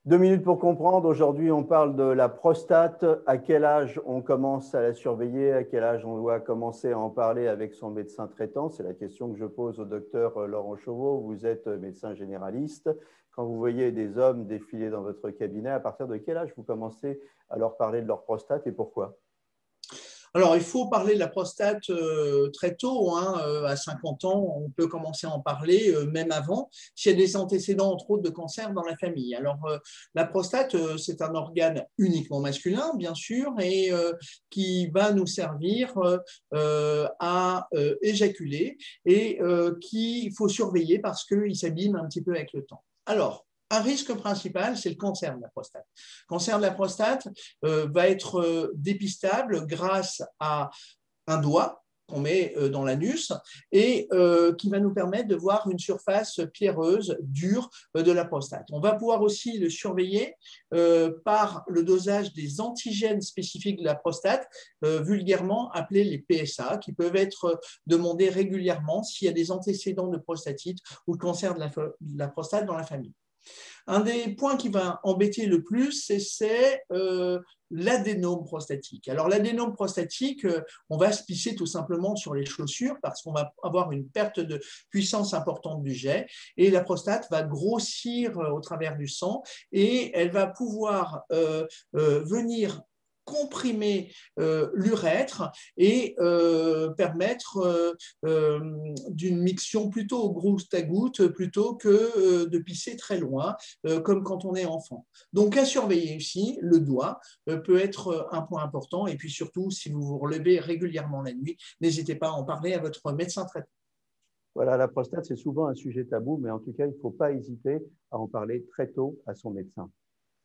2 minutes pour comprendre. Aujourd'hui, on parle de la prostate. À quel âge on commence à la surveiller? À quel âge on doit commencer à en parler avec son médecin traitant? C'est la question que je pose au docteur Laurent Chauveau. Vous êtes médecin généraliste. Quand vous voyez des hommes défiler dans votre cabinet, à partir de quel âge vous commencez à leur parler de leur prostate et pourquoi? Alors, il faut parler de la prostate très tôt, hein, à 50 ans, on peut commencer à en parler, même avant, s'il y a des antécédents, entre autres, de cancer dans la famille. Alors, la prostate, c'est un organe uniquement masculin, bien sûr, et qui va nous servir à éjaculer et qu'il faut surveiller parce qu'il s'abîme un petit peu avec le temps. Alors, un risque principal, c'est le cancer de la prostate. Le cancer de la prostate va être dépistable grâce à un doigt qu'on met dans l'anus et qui va nous permettre de voir une surface pierreuse, dure de la prostate. On va pouvoir aussi le surveiller par le dosage des antigènes spécifiques de la prostate, vulgairement appelés les PSA, qui peuvent être demandés régulièrement s'il y a des antécédents de prostatite ou de cancer de la prostate dans la famille. Un des points qui va embêter le plus, c'est l'adénome prostatique. Alors l'adénome prostatique, on va se pisser tout simplement sur les chaussures parce qu'on va avoir une perte de puissance importante du jet et la prostate va grossir au travers du sang et elle va pouvoir venir comprimer l'urètre et permettre d'une miction plutôt au goutte à goutte plutôt que de pisser très loin, comme quand on est enfant. Donc à surveiller ici, le doigt peut être un point important et puis surtout, si vous vous relevez régulièrement la nuit, n'hésitez pas à en parler à votre médecin traitant. Voilà, la prostate, c'est souvent un sujet tabou, mais en tout cas, il ne faut pas hésiter à en parler très tôt à son médecin.